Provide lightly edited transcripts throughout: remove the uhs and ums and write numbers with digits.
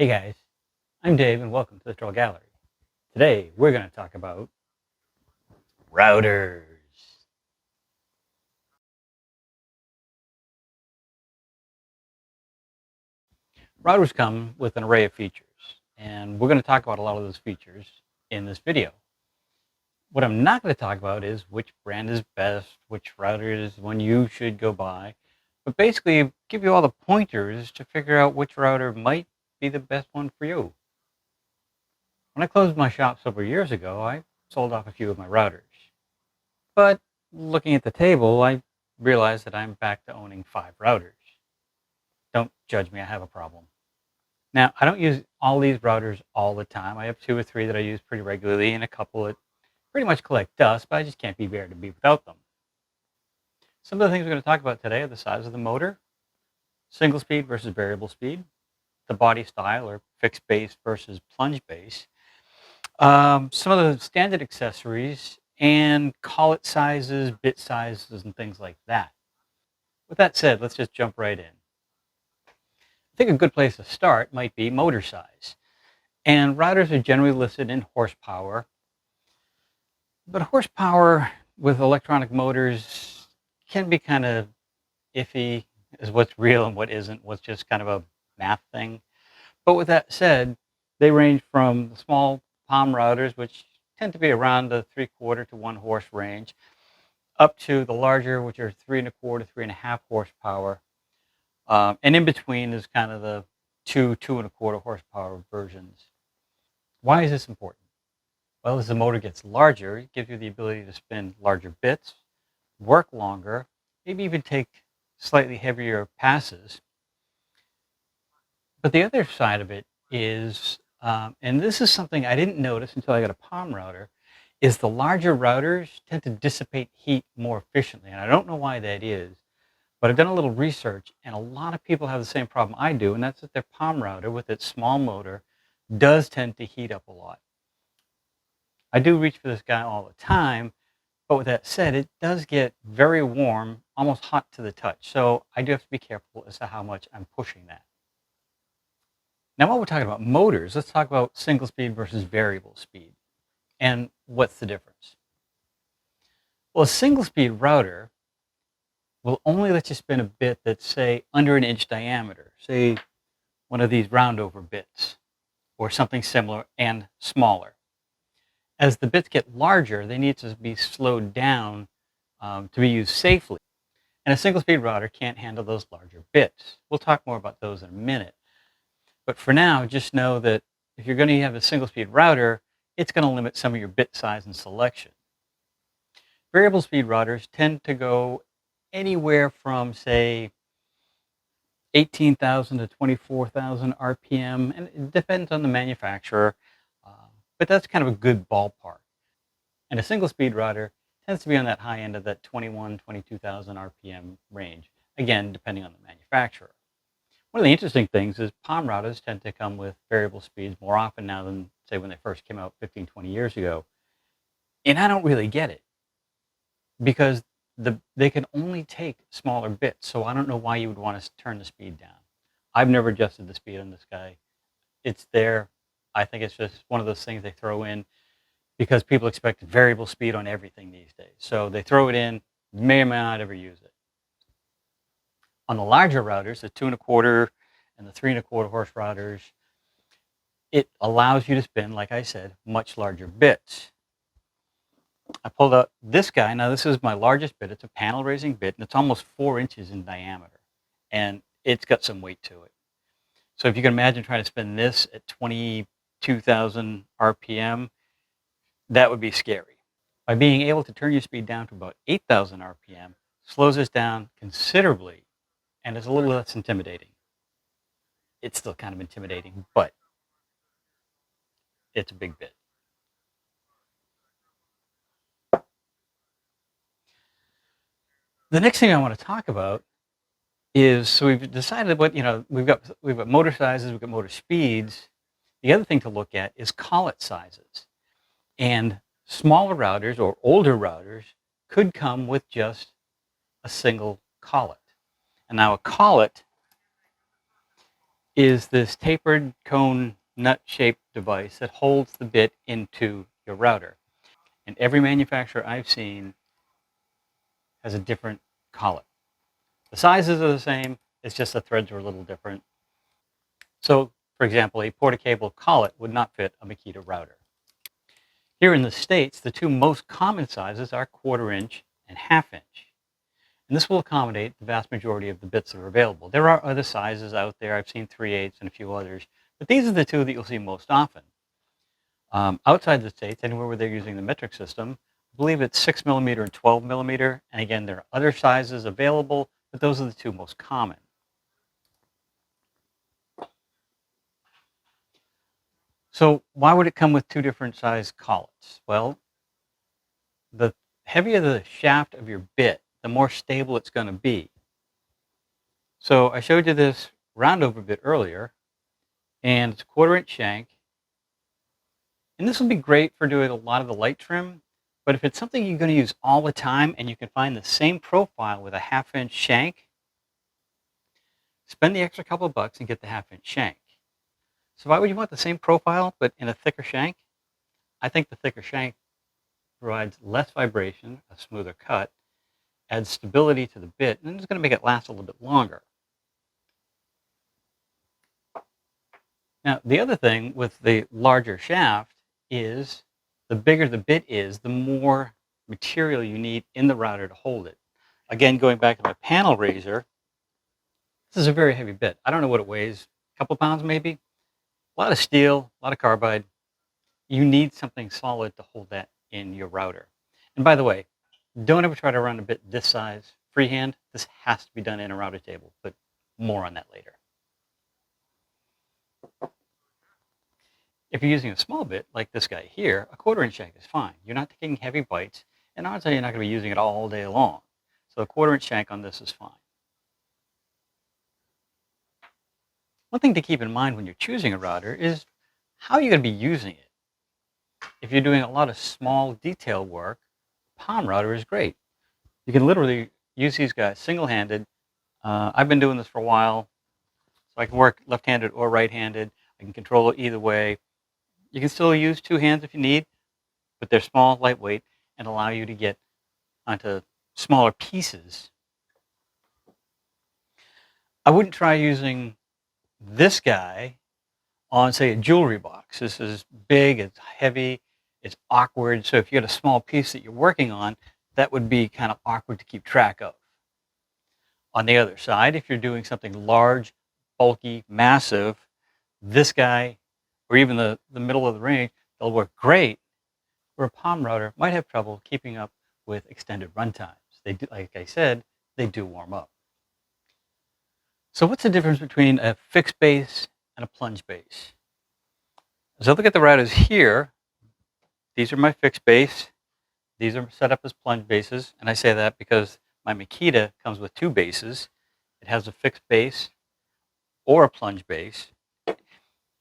Hey guys, I'm Dave and welcome to the Trull Gallery. Today we're going to talk about routers. Routers come with an array of features, and we're going to talk about a lot of those features in this video. What I'm not going to talk about is which brand is best, which router is one you should go buy, but basically give you all the pointers to figure out which router might be the best one for you. When I closed my shop several years ago, I sold off a few of my routers. But looking at the table, I realized that I'm back to owning 5 routers. Don't judge me, I have a problem. Now, I don't use all these routers all the time. I have 2 or 3 that I use pretty regularly and a couple that pretty much collect dust, but I just can't be bear to be without them. Some of the things we're going to talk about today are the size of the motor, single speed versus variable speed, the body style or fixed base versus plunge base, some of the standard accessories, and collet sizes, bit sizes, and things like that. With that said, let's just jump right in. I think a good place to start might be motor size. And routers are generally listed in horsepower. But horsepower with electronic motors can be kind of iffy as what's real and what isn't, what's just kind of a math thing. But with that said, they range from the small palm routers, which tend to be around the 3/4 to 1 horse range, up to the larger, which are 3 1/4, 3.5 horsepower. And in between is kind of the 2 1/4 horsepower versions. Why is this important? Well, as the motor gets larger, it gives you the ability to spin larger bits, work longer, maybe even take slightly heavier passes. But the other side of it is, and this is something I didn't notice until I got a palm router, is the larger routers tend to dissipate heat more efficiently. And I don't know why that is. But I've done a little research, and a lot of people have the same problem I do, and that's that their palm router with its small motor does tend to heat up a lot. I do reach for this guy all the time, but with that said, it does get very warm, almost hot to the touch. So I do have to be careful as to how much I'm pushing that. Now, while we're talking about motors, let's talk about single speed versus variable speed. And what's the difference? Well, a single speed router will only let you spin a bit that's, say, under an inch diameter, say one of these round over bits or something similar and smaller. As the bits get larger, they need to be slowed down to be used safely. And a single speed router can't handle those larger bits. We'll talk more about those in a minute. But for now, just know that if you're going to have a single speed router, it's going to limit some of your bit size and selection. Variable speed routers tend to go anywhere from, say, 18,000 to 24,000 RPM, and it depends on the manufacturer, but that's kind of a good ballpark. And a single speed router tends to be on that high end of that 21, 22,000 RPM range, again, depending on the manufacturer. One of the interesting things is palm routers tend to come with variable speeds more often now than, say, when they first came out 15, 20 years ago. And I don't really get it because they can only take smaller bits, so I don't know why you would want to turn the speed down. I've never adjusted the speed on this guy. It's there. I think it's just one of those things they throw in because people expect variable speed on everything these days. So they throw it in, may or may not ever use it. On the larger routers, the 2 1/4 and the 3 1/4 horse routers, it allows you to spin, like I said, much larger bits. I pulled out this guy. Now, this is my largest bit. It's a panel raising bit, and it's almost 4 inches in diameter. And it's got some weight to it. So if you can imagine trying to spin this at 22,000 RPM, that would be scary. By being able to turn your speed down to about 8,000 RPM, slows us down considerably and is a little less intimidating. It's still kind of intimidating, but it's a big bit. The next thing I want to talk about is, so we've decided what, we've got motor sizes, we've got motor speeds. The other thing to look at is collet sizes. And smaller routers or older routers could come with just a single collet. And now a collet is this tapered cone nut-shaped device that holds the bit into your router. And every manufacturer I've seen has a different collet. The sizes are the same, it's just the threads are a little different. So, for example, a Porta-Cable collet would not fit a Makita router. Here in the States, the two most common sizes are 1/4 inch and 1/2 inch. And this will accommodate the vast majority of the bits that are available. There are other sizes out there. I've seen 3/8 and a few others, but these are the two that you'll see most often. Outside the States, anywhere where they're using the metric system, I believe it's 6mm and 12mm. And again, there are other sizes available, but those are the two most common. So why would it come with two different size collets? Well, the heavier the shaft of your bit, the more stable it's going to be. So I showed you this roundover bit earlier, and it's a 1/4 inch shank. And this will be great for doing a lot of the light trim, but if it's something you're going to use all the time and you can find the same profile with a 1/2 inch shank, spend the extra couple of bucks and get the 1/2 inch shank. So why would you want the same profile but in a thicker shank? I think the thicker shank provides less vibration, a smoother cut, adds stability to the bit, and it's going to make it last a little bit longer. Now, the other thing with the larger shaft is the bigger the bit is, the more material you need in the router to hold it. Again, going back to my panel raiser, this is a very heavy bit. I don't know what it weighs, a couple pounds maybe. A lot of steel, a lot of carbide. You need something solid to hold that in your router. And by the way, don't ever try to run a bit this size freehand. This has to be done in a router table, but more on that later. If you're using a small bit, like this guy here, a 1/4 inch shank is fine. You're not taking heavy bites, and odds are you're not going to be using it all day long. So a 1/4 inch shank on this is fine. One thing to keep in mind when you're choosing a router is how you're going to be using it. If you're doing a lot of small detail work, palm router is great. You can literally use these guys single-handed. I've been doing this for a while, so I can work left-handed or right-handed. I can control it either way. You can still use two hands if you need, but they're small, lightweight, and allow you to get onto smaller pieces. I wouldn't try using this guy on, say, a jewelry box. This is big, it's heavy, it's awkward. So if you got a small piece that you're working on, that would be kind of awkward to keep track of. On the other side, if you're doing something large, bulky, massive, this guy, or even the middle of the range, they'll work great. Where a palm router might have trouble keeping up with extended run times. They do, like I said, they do warm up. So what's the difference between a fixed base and a plunge base? As I look at the routers here, these are my fixed base. These are set up as plunge bases, and I say that because my Makita comes with two bases. It has a fixed base or a plunge base.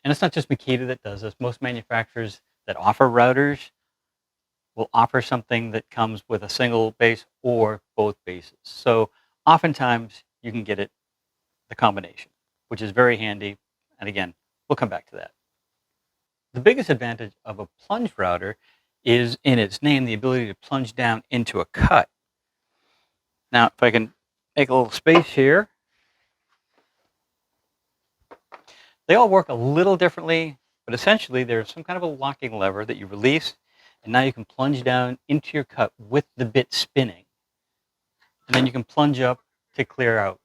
And it's not just Makita that does this. Most manufacturers that offer routers will offer something that comes with a single base or both bases. So oftentimes you can get it, the combination, which is very handy. And again, we'll come back to that. The biggest advantage of a plunge router is in its name, the ability to plunge down into a cut. Now, if I can make a little space here, they all work a little differently, but essentially there's some kind of a locking lever that you release, and now you can plunge down into your cut with the bit spinning. And then you can plunge up to clear out.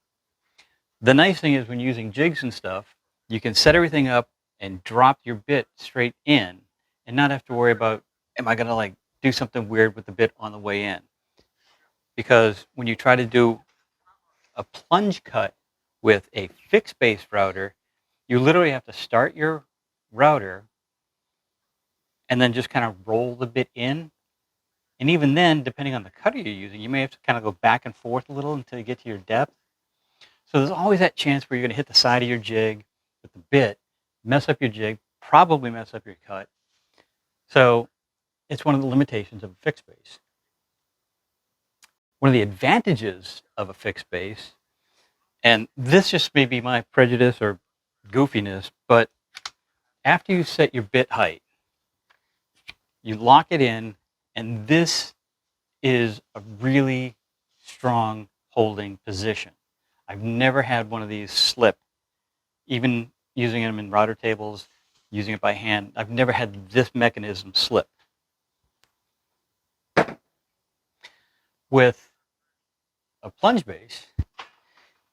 The nice thing is when using jigs and stuff, you can set everything up and drop your bit straight in and not have to worry about, am I going to like do something weird with the bit on the way in? Because when you try to do a plunge cut with a fixed base router, you literally have to start your router and then just kind of roll the bit in. And even then, depending on the cutter you're using, you may have to kind of go back and forth a little until you get to your depth. So there's always that chance where you're going to hit the side of your jig with the bit, mess up your jig, probably mess up your cut. So it's one of the limitations of a fixed base. One of the advantages of a fixed base, and this just may be my prejudice or goofiness, but after you set your bit height, you lock it in, and this is a really strong holding position. I've never had one of these slip, even using them in router tables, using it by hand. I've never had this mechanism slip. With a plunge base,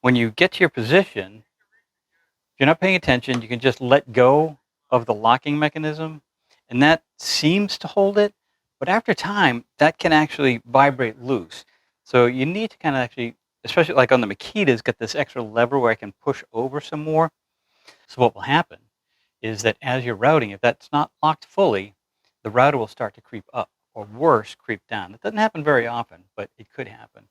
when you get to your position, if you're not paying attention, you can just let go of the locking mechanism, and that seems to hold it. But after time, that can actually vibrate loose. So you need to kind of actually, especially like on the Makitas, get this extra lever where I can push over some more. So what will happen is that as you're routing, if that's not locked fully, the router will start to creep up, or worse, creep down. It doesn't happen very often, but it could happen.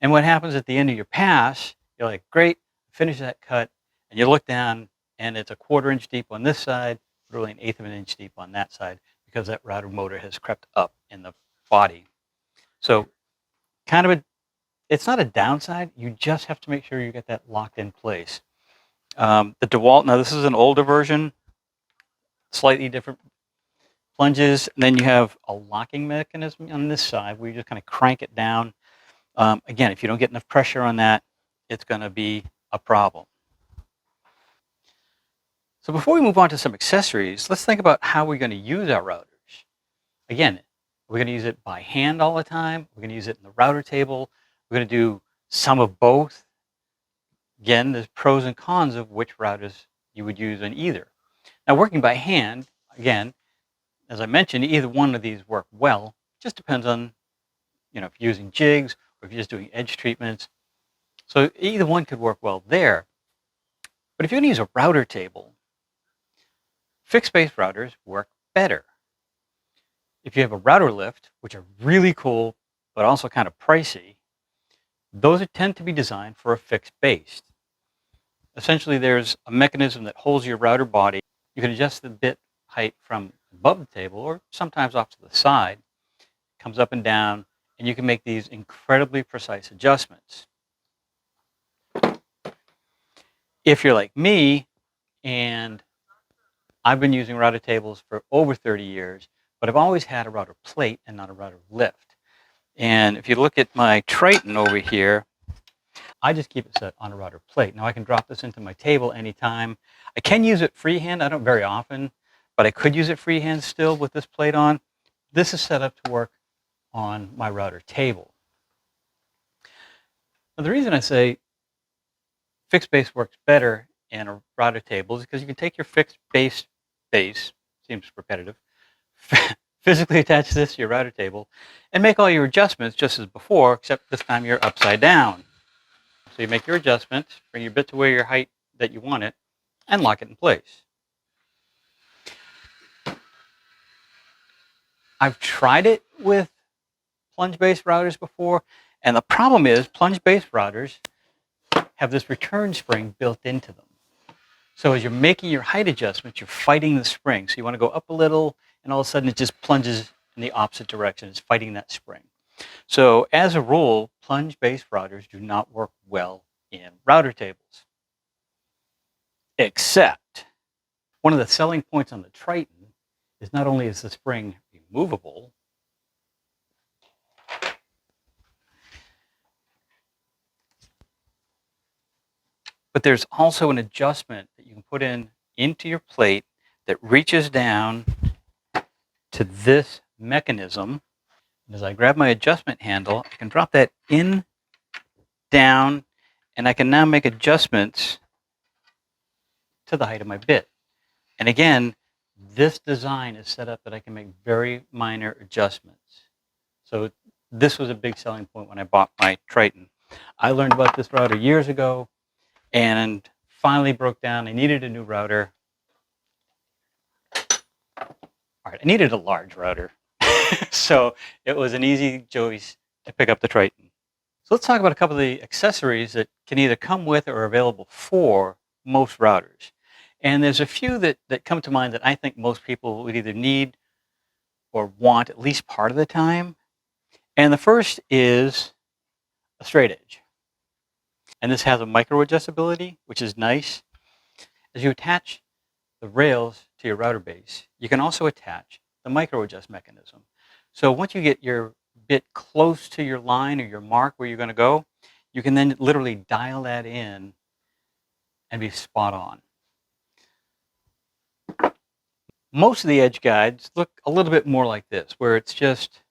And what happens at the end of your pass, you're like, great, finish that cut, and you look down, and it's a 1/4 inch deep on this side, literally 1/8 of an inch deep on that side, because that router motor has crept up in the body. So kind of it's not a downside. You just have to make sure you get that locked in place. The DeWalt, now this is an older version, slightly different plunges. And then you have a locking mechanism on this side where you just kind of crank it down. Again, if you don't get enough pressure on that, it's going to be a problem. So before we move on to some accessories, let's think about how we're going to use our routers. Again, we're going to use it by hand all the time. We're going to use it in the router table. We're going to do some of both. Again, there's pros and cons of which routers you would use in either. Now, working by hand, again, as I mentioned, either one of these work well. It just depends on, if you're using jigs or if you're just doing edge treatments. So either one could work well there. But if you're going to use a router table, fixed base routers work better. If you have a router lift, which are really cool, but also kind of pricey, those tend to be designed for a fixed base. Essentially, there's a mechanism that holds your router body. You can adjust the bit height from above the table or sometimes off to the side. It comes up and down, and you can make these incredibly precise adjustments. If you're like me, and I've been using router tables for over 30 years, but I've always had a router plate and not a router lift. And if you look at my Triton over here, I just keep it set on a router plate. Now I can drop this into my table anytime. I can use it freehand. I don't very often, but I could use it freehand still with this plate on. This is set up to work on my router table. Now the reason I say fixed base works better in a router table is because you can take your fixed base, seems repetitive, physically attach this to your router table and make all your adjustments just as before, except this time you're upside down. So you make your adjustment, bring your bit to where your height that you want it, and lock it in place. I've tried it with plunge-based routers before, and the problem is plunge-based routers have this return spring built into them. So as you're making your height adjustments, you're fighting the spring. So you want to go up a little, and all of a sudden it just plunges in the opposite direction. It's fighting that spring. So as a rule, plunge-based routers do not work well in router tables. Except one of the selling points on the Triton is not only is the spring removable, but there's also an adjustment that you can put into your plate that reaches down to this mechanism. And as I grab my adjustment handle, I can drop that in, down, and I can now make adjustments to the height of my bit. And again, this design is set up that I can make very minor adjustments. So this was a big selling point when I bought my Triton. I learned about this router years ago and finally broke down. I needed a new router. All right, I needed a large router. So it was an easy choice to pick up the Triton. So let's talk about a couple of the accessories that can either come with or are available for most routers. And there's a few that come to mind that I think most people would either need or want at least part of the time. And the first is a straight edge. And this has a micro adjustability, which is nice. As you attach the rails to your router base, you can also attach the micro adjust mechanism. So once you get your bit close to your line or your mark where you're going to go, you can then literally dial that in and be spot on. Most of the edge guides look a little bit more like this, where it's just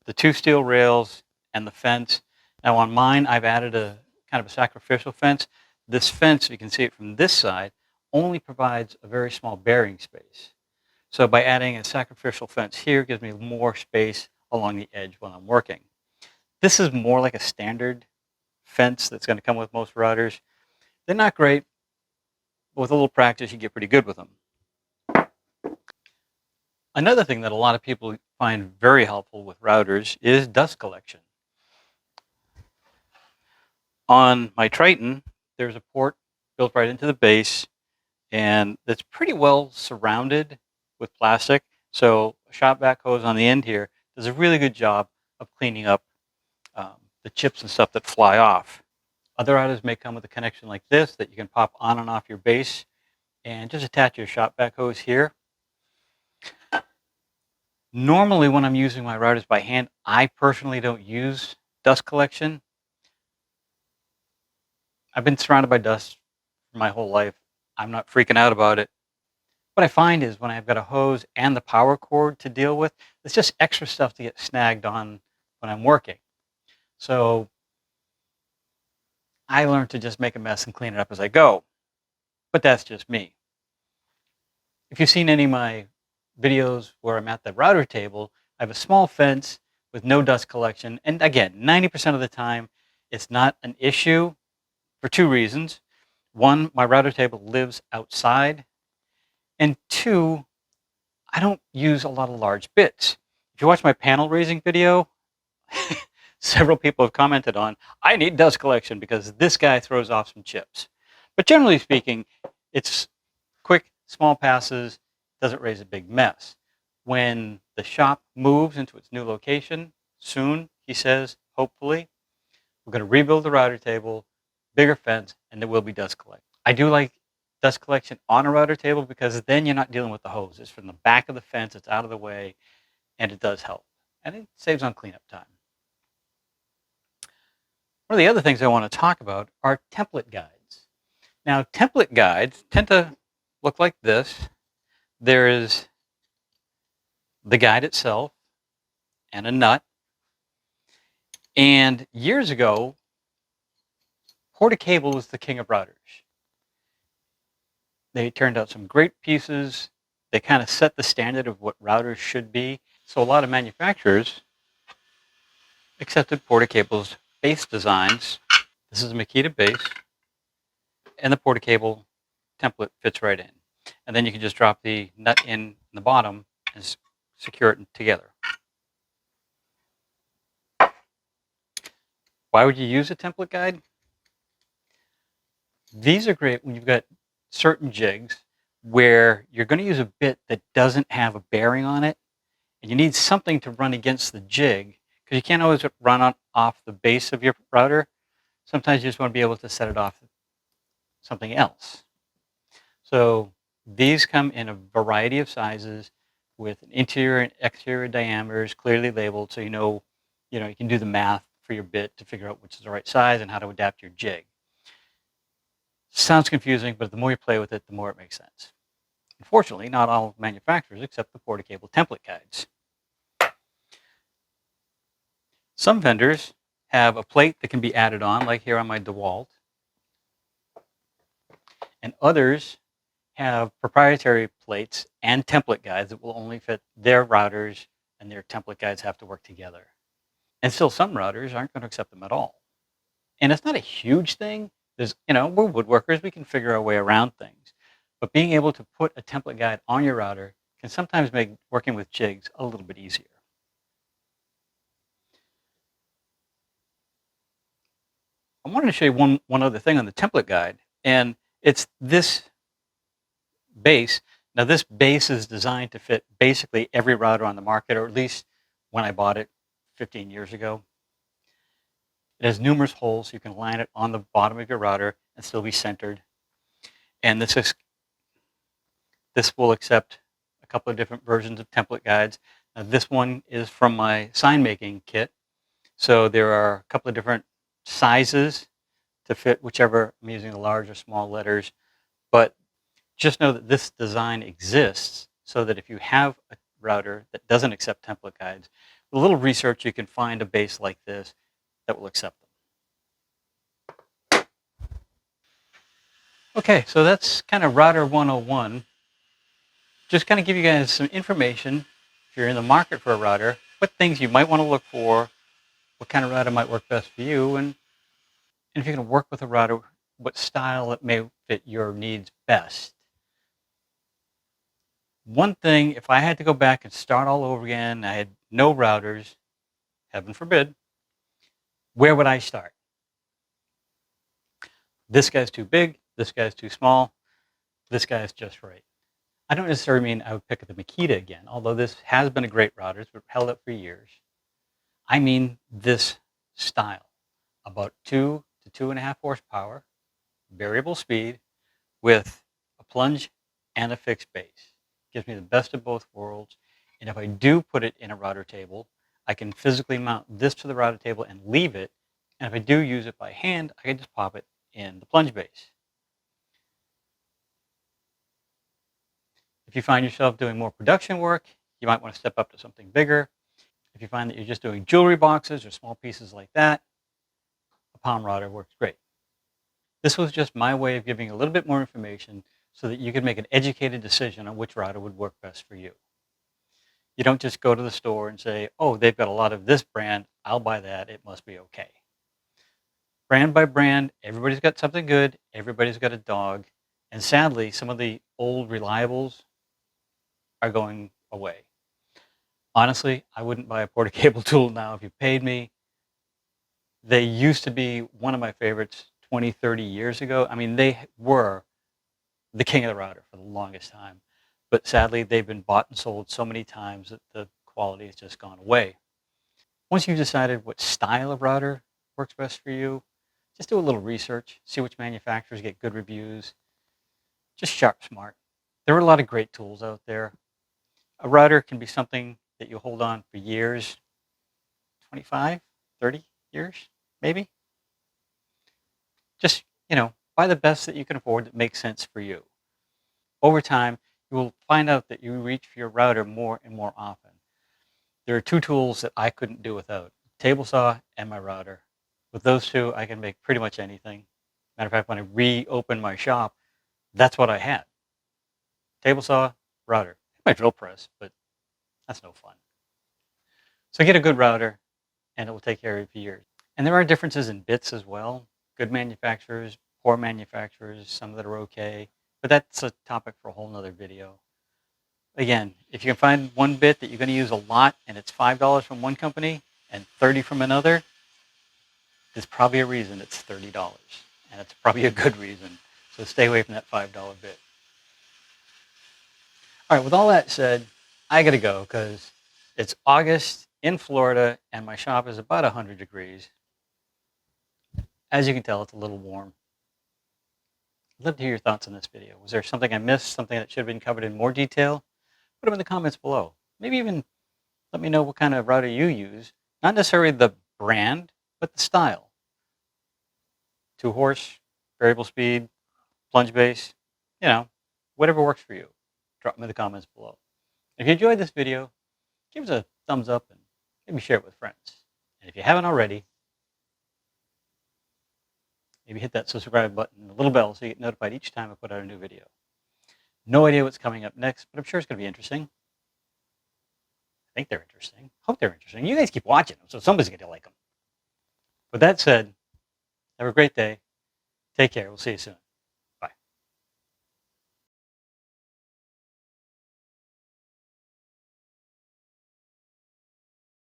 the two steel rails and the fence. Now on mine, I've added a kind of a sacrificial fence. This fence, you can see it from this side, only provides a very small bearing space. So by adding a sacrificial fence here, it gives me more space along the edge when I'm working. This is more like a standard fence that's going to come with most routers. They're not great, but with a little practice, you get pretty good with them. Another thing that a lot of people find very helpful with routers is dust collection. On my Triton, there's a port built right into the base, and that's pretty well surrounded with plastic. So a shop vac hose on the end here does a really good job of cleaning up the chips and stuff that fly off. Other routers may come with a connection like this that you can pop on and off your base and just attach your shop vac hose here. Normally when I'm using my routers by hand, I personally don't use dust collection. I've been surrounded by dust for my whole life. I'm not freaking out about it. What I find is when I've got a hose and the power cord to deal with, it's just extra stuff to get snagged on when I'm working. So I learned to just make a mess and clean it up as I go. But that's just me. If you've seen any of my videos where I'm at the router table, I have a small fence with no dust collection. And again, 90% of the time, it's not an issue for two reasons. One, my router table lives outside. And two, I don't use a lot of large bits. If you watch my panel raising video, several people have commented on, I need dust collection because this guy throws off some chips. But generally speaking, it's quick, small passes, doesn't raise a big mess. When the shop moves into its new location, soon, he says, hopefully, we're going to rebuild the router table, bigger fence, and there will be dust collection. I do like dust collection on a router table because then you're not dealing with the hose. It's from the back of the fence, it's out of the way, and it does help. And it saves on cleanup time. One of the other things I want to talk about are template guides. Now, template guides tend to look like this. There is the guide itself and a nut. And years ago, Porta-Cable was the king of routers. They turned out some great pieces. They kind of set the standard of what routers should be. So a lot of manufacturers accepted Porta-Cable's base designs. This is a Makita base, and the Porta-Cable template fits right in. And then you can just drop the nut in the bottom and secure it together. Why would you use a template guide? These are great when you've got certain jigs where you're going to use a bit that doesn't have a bearing on it, and you need something to run against the jig because you can't always run off the base of your router. Sometimes you just want to be able to set it off something else. So these come in a variety of sizes with interior and exterior diameters clearly labeled, so you know you can do the math for your bit to figure out which is the right size and how to adapt your jig. Sounds confusing, but the more you play with it, the more it makes sense. Unfortunately, not all manufacturers accept the Porta-Cable template guides. Some vendors have a plate that can be added on, like here on my DeWalt, and others have proprietary plates and template guides that will only fit their routers, and their template guides have to work together. And still some routers aren't going to accept them at all. And it's not a huge thing. We're woodworkers, we can figure our way around things. But being able to put a template guide on your router can sometimes make working with jigs a little bit easier. I wanted to show you one other thing on the template guide, and it's this base. Now this base is designed to fit basically every router on the market, or at least when I bought it 15 years ago. It has numerous holes, so you can line it on the bottom of your router and still be centered. And this This will accept a couple of different versions of template guides. Now, this one is from my sign making kit. So there are a couple of different sizes to fit whichever I'm using, the large or small letters. But just know that this design exists so that if you have a router that doesn't accept template guides, with a little research, you can find a base like this that will accept them. Okay, so that's kind of router 101. Just kind of give you guys some information if you're in the market for a router, what things you might want to look for, what kind of router might work best for you, and if you're going to work with a router, what style it may fit your needs best. One thing, if I had to go back and start all over again, I had no routers, heaven forbid, where would I start? This guy's too big, this guy's too small, this guy's just right. I don't necessarily mean I would pick up the Makita again, although this has been a great router. It's held up for years. I mean this style, about 2 to 2.5 horsepower, variable speed, with a plunge and a fixed base. Gives me the best of both worlds. And if I do put it in a router table, I can physically mount this to the router table and leave it. And if I do use it by hand, I can just pop it in the plunge base. If you find yourself doing more production work, you might want to step up to something bigger. If you find that you're just doing jewelry boxes or small pieces like that, a palm router works great. This was just my way of giving a little bit more information so that you can make an educated decision on which router would work best for you. You don't just go to the store and say, oh, they've got a lot of this brand, I'll buy that, it must be okay. Brand by brand, everybody's got something good, everybody's got a dog, and sadly, some of the old reliables are going away. Honestly, I wouldn't buy a Porta-Cable tool now if you paid me. They used to be one of my favorites 20, 30 years ago. I mean, they were the king of the router for the longest time. But sadly, they've been bought and sold so many times that the quality has just gone away. Once you've decided what style of router works best for you, just do a little research, see which manufacturers get good reviews. Just sharp smart. There are a lot of great tools out there. A router can be something that you hold on for years, 25, 30 years, maybe. Just, buy the best that you can afford that makes sense for you. Over time, you will find out that you reach for your router more and more often. There are two tools that I couldn't do without, table saw and my router. With those two, I can make pretty much anything. Matter of fact, when I reopened my shop, that's what I had. Table saw, router. My drill press, but that's no fun. So get a good router, and it will take care of you for years. And there are differences in bits as well. Good manufacturers, poor manufacturers, some that are okay. But that's a topic for a whole nother video. Again, if you can find one bit that you're going to use a lot and it's $5 from one company and $30 from another, there's probably a reason it's $30. And it's probably a good reason. So stay away from that $5 bit. All right, with all that said, I got to go because it's August in Florida and my shop is about 100 degrees. As you can tell, it's a little warm. I'd love to hear your thoughts on this video. Was there something I missed, something that should have been covered in more detail? Put them in the comments below. Maybe even let me know what kind of router you use. Not necessarily the brand, but the style. 2-horse, variable speed, plunge base, whatever works for you. Drop them in the comments below. If you enjoyed this video, give us a thumbs up and maybe share it with friends. And if you haven't already, maybe hit that subscribe button and the little bell so you get notified each time I put out a new video. No idea what's coming up next, but I'm sure it's going to be interesting. I think they're interesting. Hope they're interesting. You guys keep watching them, so somebody's going to like them. With that said, have a great day. Take care. We'll see you soon.